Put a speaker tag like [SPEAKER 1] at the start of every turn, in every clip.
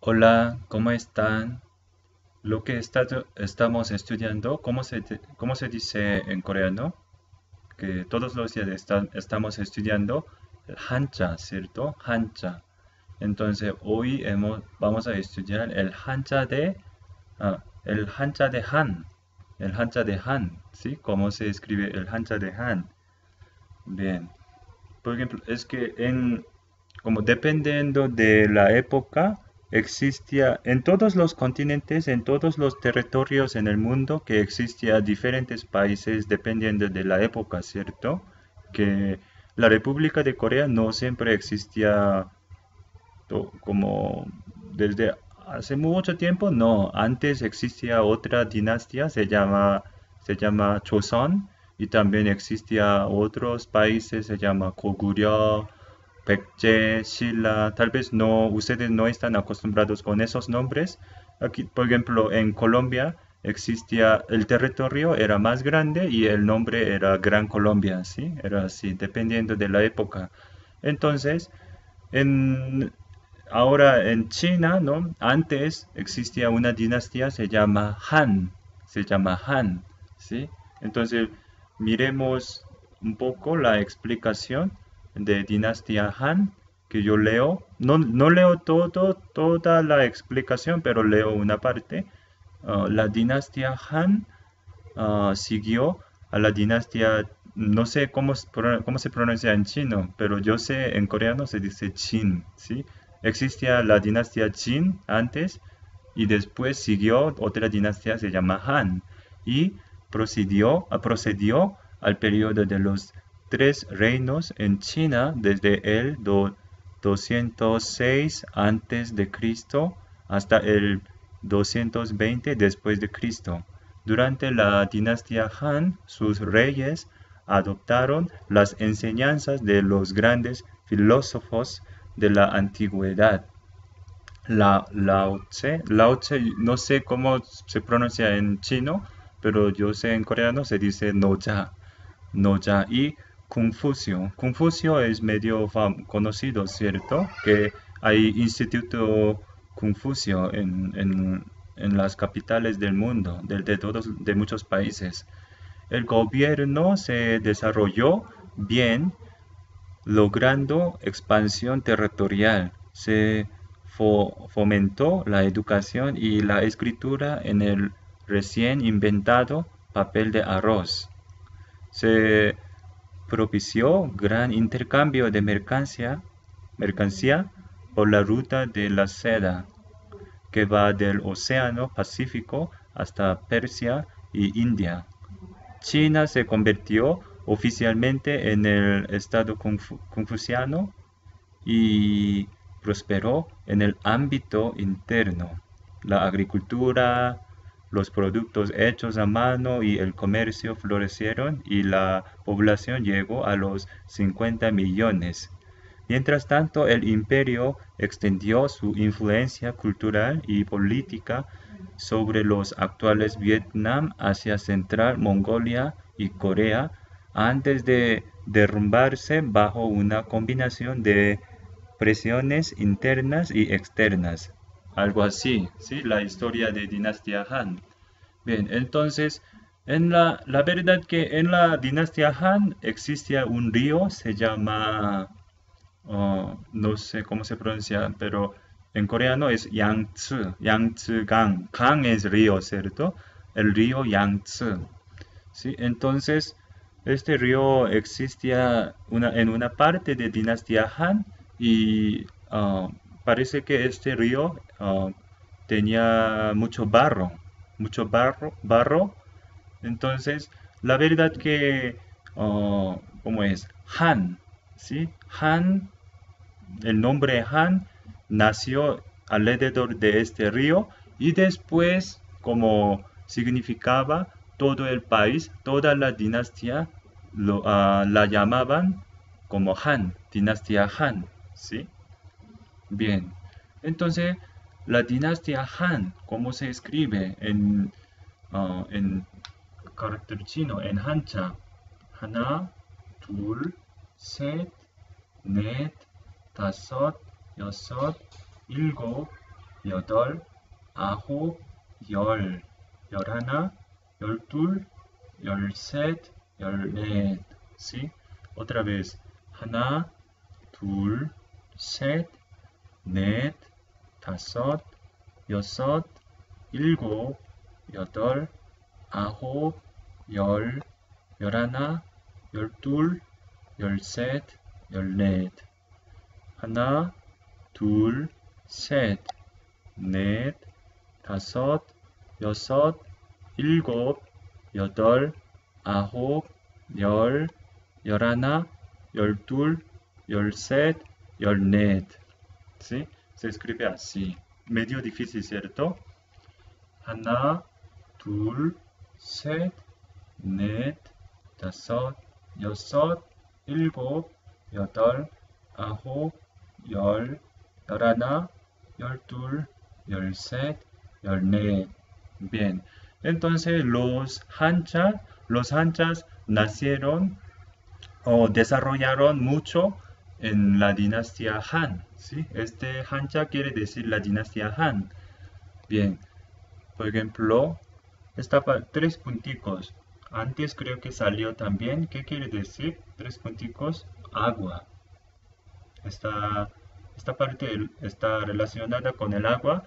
[SPEAKER 1] Hola, ¿cómo están? Lo que estamos estudiando, cómo se dice en coreano? Que todos los días estamos estudiando el Hanja, ¿cierto? Hanja. Entonces, hoy vamos a estudiar el Hanja de Han. El Hanja de Han, ¿sí? ¿Cómo se escribe el Hanja de Han? Bien. Por ejemplo, es que como dependiendo de la época, existía en todos los continentes, en todos los territorios en el mundo, que existía diferentes países dependiendo de la época, ¿cierto? Que la República de Corea no siempre existía como desde hace mucho tiempo, no. Antes existía otra dinastía, se llama Joseon, y también existía otros países, se llama Goguryeo, Baekje, Silla. Tal vez no, ustedes no están acostumbrados con esos nombres. Aquí, por ejemplo, en Colombia existía, el territorio era más grande y el nombre era Gran Colombia, ¿sí? Era así, dependiendo de la época. Entonces, en, ahora en China, ¿no? Antes existía una dinastía, se llama Han, ¿sí? Entonces, miremos un poco la explicación de dinastía Han que yo leo. No, no leo toda la explicación, pero leo una parte. La dinastía Han siguió a la dinastía, no sé cómo se pronuncia en chino, pero yo sé en coreano se dice Jin, ¿sí? Existía la dinastía Jin antes y después siguió otra dinastía, se llama Han, y procedió al periodo de los tres reinos en China desde el 206 antes de Cristo hasta el 220 después de Cristo. Durante la dinastía Han, sus reyes adoptaron las enseñanzas de los grandes filósofos de la antigüedad. Lao Tse, no sé cómo se pronuncia en chino, pero yo sé en coreano se dice Noja y Confucio. Confucio es medio conocido, ¿cierto? Que hay Instituto Confucio en las capitales del mundo, de muchos países. El gobierno se desarrolló bien, logrando expansión territorial. Se fomentó la educación y la escritura en el recién inventado papel de arroz. Se propició gran intercambio de mercancía por la ruta de la seda, que va del Océano Pacífico hasta Persia y India. China se convirtió oficialmente en el Estado confuciano y prosperó en el ámbito interno. La agricultura, los productos hechos a mano y el comercio florecieron y la población llegó a los 50 millones. Mientras tanto, el imperio extendió su influencia cultural y política sobre los actuales Vietnam, Asia Central, Mongolia y Corea, antes de derrumbarse bajo una combinación de presiones internas y externas. Algo así, ¿sí? La historia de dinastía Han. Bien, entonces, la verdad que en la dinastía Han existía un río, se llama, no sé cómo se pronuncia, pero en coreano es Yangtze, Yangtze-gang. Gang es río, ¿cierto? El río Yangtze. ¿Sí? Entonces, este río existía en una parte de dinastía Han y parece que este río tenía mucho barro. Entonces, la verdad que, ¿cómo es? Han, ¿sí? El nombre Han nació alrededor de este río y después, como significaba todo el país, toda la dinastía la llamaban como Han, dinastía Han, ¿sí? Bien, entonces la dinastía Han, ¿cómo se escribe en carácter chino, en Hanja? 하나, 둘, 셋, 넷, 다섯, 여섯, 일곱, 여덟, 아홉, 열, 열하나, 열둘, 열셋, 열넷. ¿Sí? Otra vez. 하나, 둘, 셋, 넷, 다섯, 여섯, 일곱, 여덟, 아홉, 열, 열하나, 열둘, 열셋, 열넷. 하나, 둘, 셋, 넷, 다섯, 여섯, 일곱, 여덟, 아홉, 열, 열하나, 열둘, 열셋, 열넷. ¿Sí? Se escribe así. Medio difícil, ¿cierto? 하나, 둘, 셋, 넷, 다섯, 여섯, 일곱, 여덟, 아홉, 열, 열하나, 열둘, 열셋, 열넷. Bien. Entonces los hanchas nacieron o desarrollaron mucho en la dinastía Han. ¿Sí? Este hancha quiere decir la dinastía Han. Bien. Por ejemplo, tres punticos. Antes creo que salió también. ¿Qué quiere decir? Tres punticos. Agua. Esta parte está relacionada con el agua.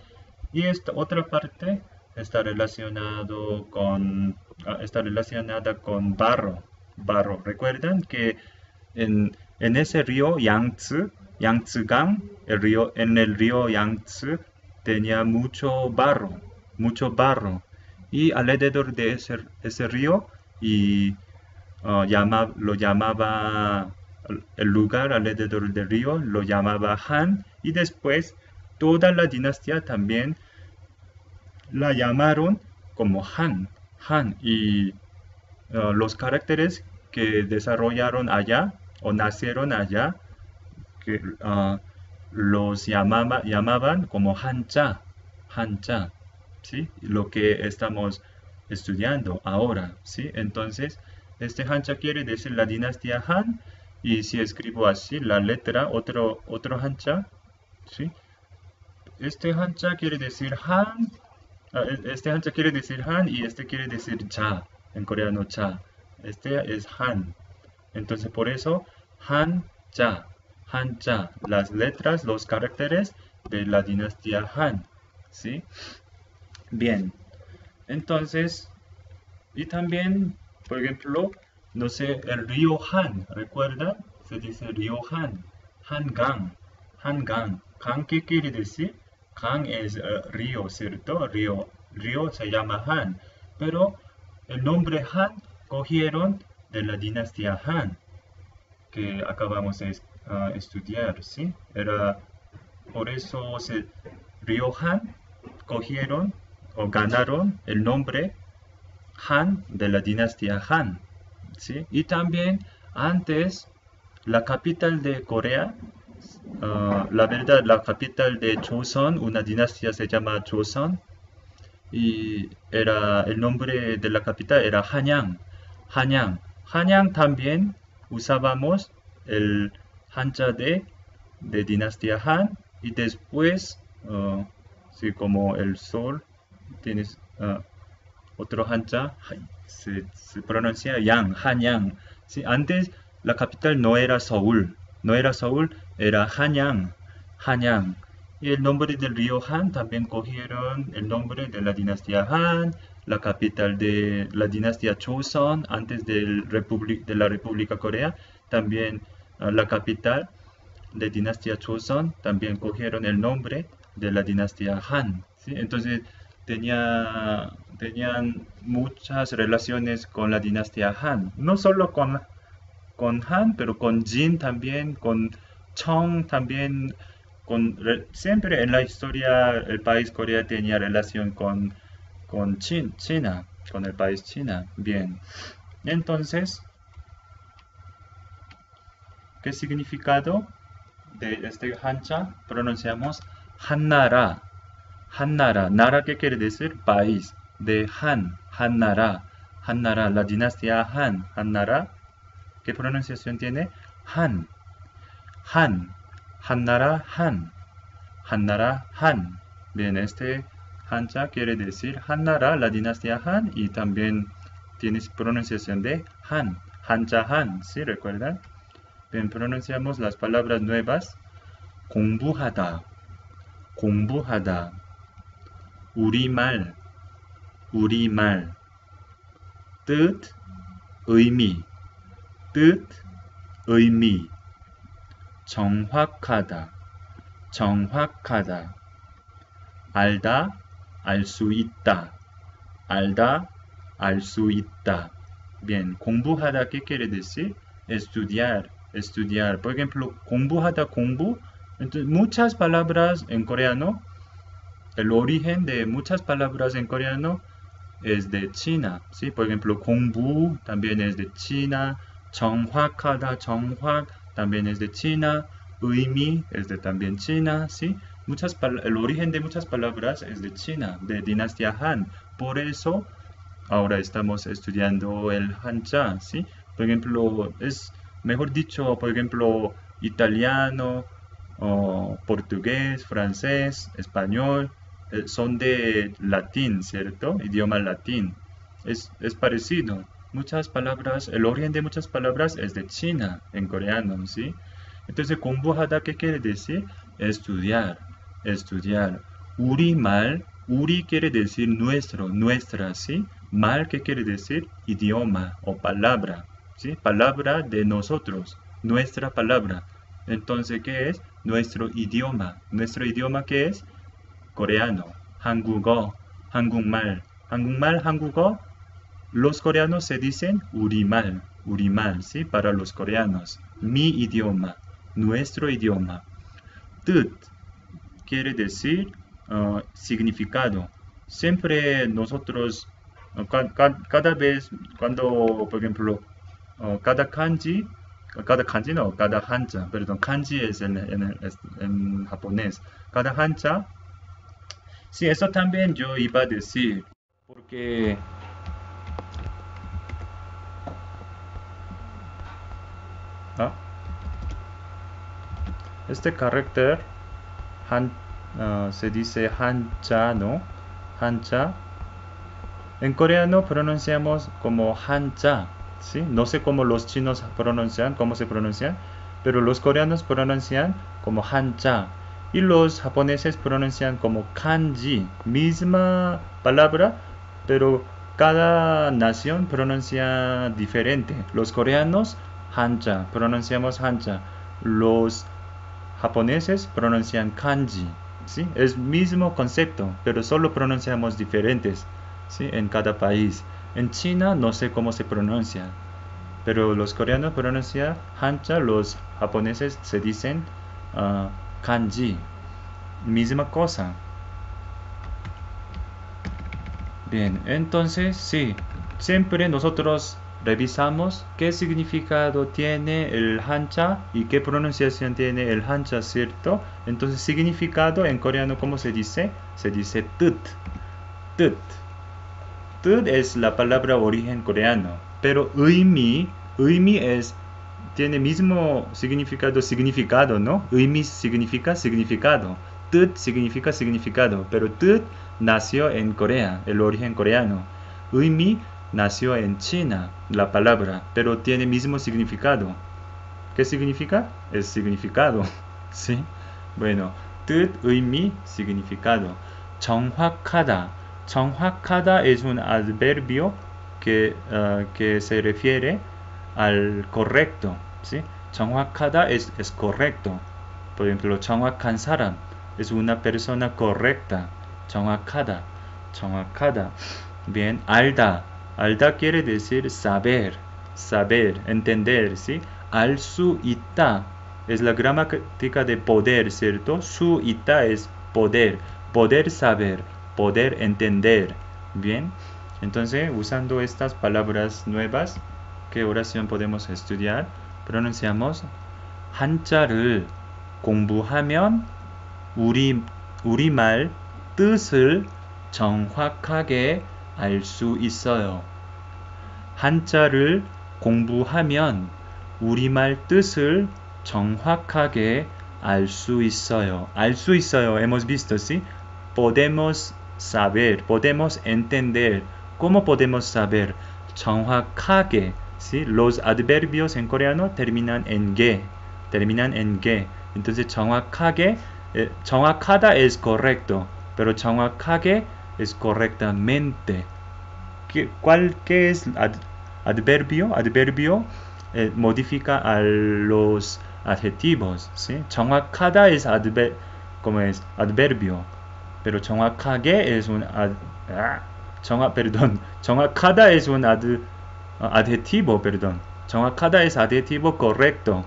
[SPEAKER 1] Y esta otra parte está relacionada con barro. Recuerdan que en ese río Yangtze-gang, en el río Yangtze tenía mucho barro. Y alrededor de ese río lo llamaba el lugar alrededor del río lo llamaba Han, y después toda la dinastía también la llamaron como Han, y los caracteres que desarrollaron allá o nacieron allá, que los llamaban como hancha, ¿sí? Lo que estamos estudiando ahora, ¿sí? Entonces, este hancha quiere decir la dinastía Han, y si escribo así la letra, otro hancha, ¿sí? Este hancha quiere decir Han, y este quiere decir cha, en coreano cha. Este es Han. Entonces por eso hancha, las letras, los caracteres de la dinastía Han, ¿sí? Bien. Entonces, y también, por ejemplo, no sé, el río Han, ¿recuerda? Se dice río Han, Hangang. ¿Gang qué quiere decir? Gang es río, ¿cierto? Río se llama Han, pero el nombre Han cogieron de la dinastía Han, que acabamos de estudiar, ¿sí? Por eso río Han cogieron o ganaron el nombre Han de la dinastía Han, ¿sí? Y también antes la capital de Corea, la capital de Joseon, una dinastía se llama Joseon, y el nombre de la capital era Hanyang. También usábamos el hancha de dinastía Han, y después, sí, como el sol, tienes otro hancha, se pronuncia Hanyang. Sí, antes la capital no era Seúl, era Hanyang. Y el nombre del río Han también cogieron el nombre de la dinastía Han, la capital de la dinastía Joseon, antes de la República Corea, también la capital de dinastía Joseon, también cogieron el nombre de la dinastía Han, ¿sí? Entonces tenían muchas relaciones con la dinastía Han, no solo con Han, pero con Jin también, con Chong también, siempre en la historia el país Corea tenía relación con China, con el país China. Bien, entonces, ¿qué significado de este hancha? Pronunciamos Hannara. Nara, ¿qué quiere decir? País. De Hannara, la dinastía Han, Hannara. ¿Qué pronunciación tiene? Hannara Han. Bien, este Hanja quiere decir Hannara, la dinastía Han, y también tiene pronunciación de Han, Hanja Han, ¿sí recuerdan? Bien, pronunciamos las palabras nuevas. 공부하다, 공부하다. 우리말, 우리말. 뜻, 의미, 뜻, 의미. 정확하다, 정확하다. 알다, 알 수 있다, 알다, 알 수 있다. Bien, 공부하다, ¿qué quiere decir? Estudiar, estudiar. Por ejemplo, 공부하다, 공부. Entonces, muchas palabras en coreano, el origen de muchas palabras en coreano es de China, ¿sí? Por ejemplo, 공부 también es de China, 정확하다, 정확 también es de China, 의미 es de también China, ¿sí? El origen de muchas palabras es de China, de dinastía Han. Por eso ahora estamos estudiando el Hanja, ¿sí? Por ejemplo, es mejor dicho, por ejemplo, italiano, o portugués, francés, español, son de latín, ¿cierto? Idioma latín. Es parecido. Muchas palabras, el origen de muchas palabras es de China en coreano, ¿sí? Entonces, 공부하다, ¿qué quiere decir? Estudiar, estudiar. 우리말, 우리 quiere decir nuestro, nuestra, ¿sí? 말, ¿qué quiere decir? Idioma o palabra, ¿sí? Palabra de nosotros, nuestra palabra. Entonces, ¿qué es? Nuestro idioma. ¿Nuestro idioma qué es? Coreano, 한국어, 한국말. 한국말, 한국어. Los coreanos se dicen 우리말, 우리말, ¿sí? Para los coreanos. Mi idioma, nuestro idioma. 뜻 quiere decir significado. Siempre nosotros, cada vez, cuando, por ejemplo, cada kanji, no, cada hanja, perdón, kanji es en japonés. Cada hanja, sí, eso también yo iba a decir, porque ¿ah? Este carácter se dice hanja, ¿no? Hanja. En coreano pronunciamos como hanja, ¿sí? No sé cómo los chinos pronuncian, cómo se pronuncian, pero los coreanos pronuncian como hanja y los japoneses pronuncian como kanji, misma palabra, pero cada nación pronuncia diferente. Los coreanos hanja, pronunciamos hanja. Los japoneses pronuncian kanji, ¿sí? Es mismo concepto, pero solo pronunciamos diferentes, ¿sí? En cada país. En China no sé cómo se pronuncia, pero los coreanos pronuncian hanja, los japoneses se dicen kanji. Misma cosa. Bien, entonces sí, siempre nosotros revisamos qué significado tiene el hanja y qué pronunciación tiene el hanja, ¿cierto? Entonces, significado en coreano, ¿cómo se dice? Se dice 뜻. 뜻. 뜻 es la palabra origen coreano, pero 의미 tiene mismo significado, ¿no? 의미 significa significado. 뜻 significa significado, pero 뜻 nació en Corea, el origen coreano. 의미 nació en China, la palabra, pero tiene mismo significado. ¿Qué significa? Es significado, ¿sí? Bueno, 뜻, 의미, significado. 정확하다. 정확하다 es un adverbio que se refiere al correcto, ¿sí? 정확하다 es correcto. Por ejemplo, 정확한 사람 es una persona correcta. 정확하다, 정확하다. Bien, 알다. 알다 quiere decir saber, saber, entender, ¿sí? 알 수 있다 es la gramática de poder, ¿cierto? 수 있다 es poder, poder saber, poder entender. Bien, entonces usando estas palabras nuevas, ¿qué oración podemos estudiar? pronunciamos 한자를 공부하면 우리말 뜻을 정확하게 알 수 있어요. 한자를 공부하면 우리말 뜻을 정확하게 알 수 있어요. 알 수 있어요. Hemos visto, ¿sí? podemos saber, podemos entender. ¿Cómo podemos saber? 정확하게, ¿sí? Los adverbios en coreano terminan en 게, Entonces 정확하게, 정확하다 es correcto, pero 정확하게 es correctamente. ¿Qué es adverbio? Adverbio modifica a los adjetivos, ¿sí? 정확하다 es ¿cómo es? Adverbio, pero 정확하게 es un 정확하다 es un adjetivo, perdón. 정확하다 es adjetivo correcto,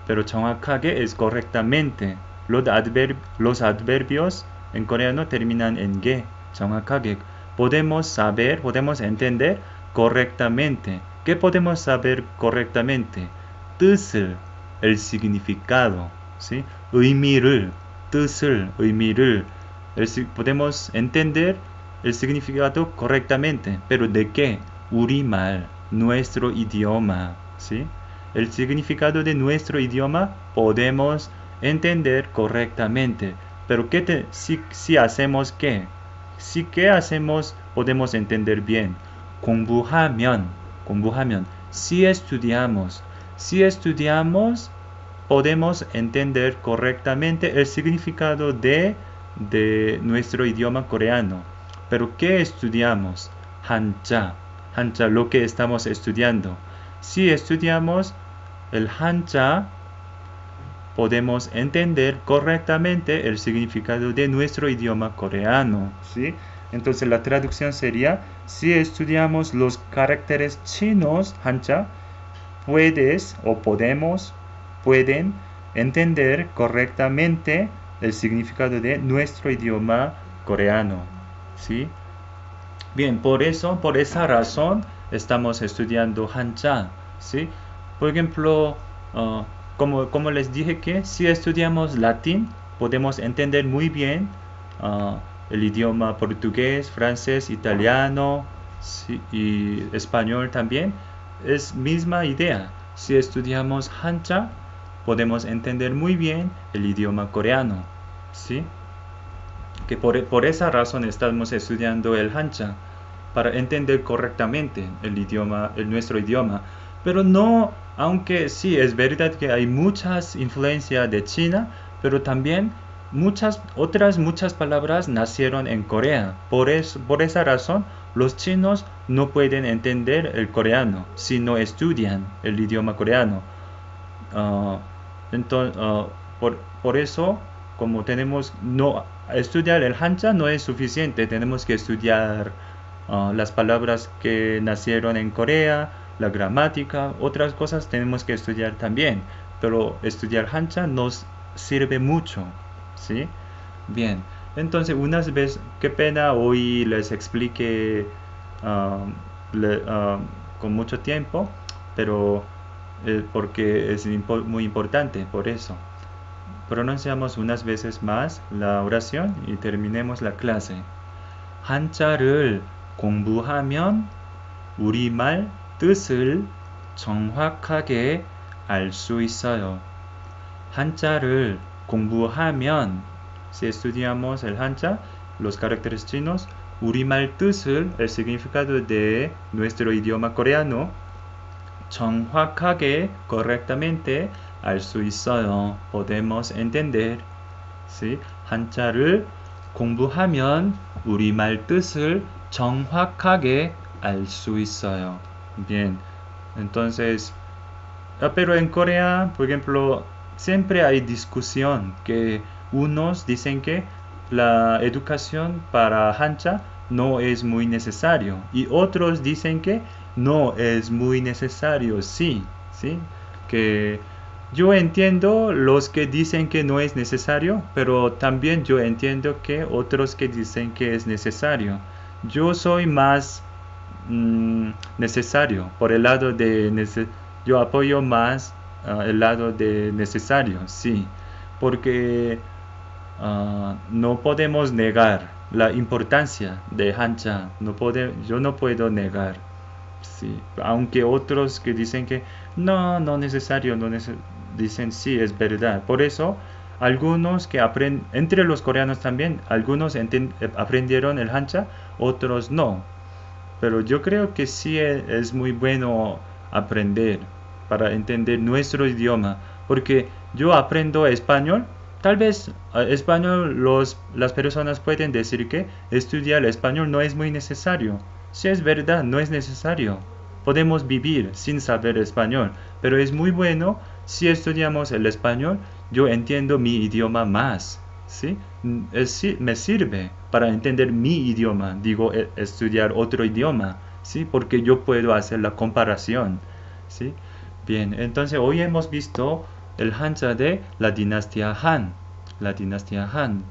[SPEAKER 1] pero 정확하게 es correctamente. Los adverbios en coreano terminan en 게, 정확하게. Podemos saber, podemos entender correctamente. ¿Qué podemos saber correctamente? 뜻을, el significado, ¿sí? 의미를, 뜻을, 의미를. Podemos entender el significado correctamente, pero ¿de qué? 우리말, nuestro idioma, ¿sí? El significado de nuestro idioma podemos entender correctamente, pero si hacemos qué? Si qué hacemos podemos entender bien. 공부하면, si estudiamos podemos entender correctamente el significado de nuestro idioma coreano. Pero ¿qué estudiamos? 한자, lo que estamos estudiando. Si estudiamos el 한자, podemos entender correctamente el significado de nuestro idioma coreano, ¿sí? Entonces la traducción sería, si estudiamos los caracteres chinos, 한자, pueden entender correctamente el significado de nuestro idioma coreano, ¿sí? Bien, por esa razón estamos estudiando 한자, ¿sí? Por ejemplo, como les dije que si estudiamos latín, podemos entender muy bien el idioma portugués, francés, italiano, ¿sí? Y español también. Es misma idea. Si estudiamos 한자, podemos entender muy bien el idioma coreano, ¿sí? Que por esa razón estamos estudiando el 한자, para entender correctamente nuestro idioma. Pero no, aunque sí es verdad que hay muchas influencias de China, pero también muchas palabras nacieron en Corea. Por esa razón, los chinos no pueden entender el coreano si no estudian el idioma coreano. Por eso, como estudiar el 한자 no es suficiente, tenemos que estudiar las palabras que nacieron en Corea, la gramática, otras cosas tenemos que estudiar también, pero estudiar 한자 nos sirve mucho, ¿sí? Bien, entonces unas veces, qué pena hoy les explique con mucho tiempo, pero porque es muy importante, por eso. Pronunciamos unas veces más la oración y terminemos la clase. 한자를 공부하면 우리말 뜻을 정확하게 알 수 있어요. 한자를 공부하면, si estudiamos el 한자, los caracteres chinos, 우리말 뜻을, el significado de nuestro idioma coreano, 정확하게, correctamente, 알 수 있어요. Podemos entender, ¿sí? 한자를 공부하면 우리말 뜻을 정확하게 알 수 있어요. Bien, entonces, pero en Corea, por ejemplo, siempre hay discusión que unos dicen que la educación para 한자 no es muy necesario y otros dicen que no es muy necesario, sí, que yo entiendo los que dicen que no es necesario, pero también yo entiendo que otros que dicen que es necesario. Yo soy más necesario, por el lado de yo apoyo más el lado de necesario, sí, porque no podemos negar la importancia de 한자, yo no puedo negar, sí, aunque otros que dicen que no necesario, dicen sí, es verdad. Por eso Algunos que aprenden, entre los coreanos también, algunos aprendieron el Hanja, otros no. Pero yo creo que sí es muy bueno aprender para entender nuestro idioma, porque yo aprendo español. Tal vez español las personas pueden decir que estudiar español no es muy necesario. Si es verdad, no es necesario. Podemos vivir sin saber español, pero es muy bueno si estudiamos el español. Yo entiendo mi idioma más, ¿sí? Me sirve para entender mi idioma, digo, estudiar otro idioma, ¿sí? Porque yo puedo hacer la comparación, ¿sí? Bien, entonces hoy hemos visto el Hanja de la dinastía Han. La dinastía Han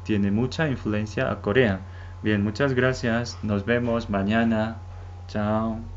[SPEAKER 1] tiene mucha influencia a Corea. Bien, muchas gracias. Nos vemos mañana. Chao.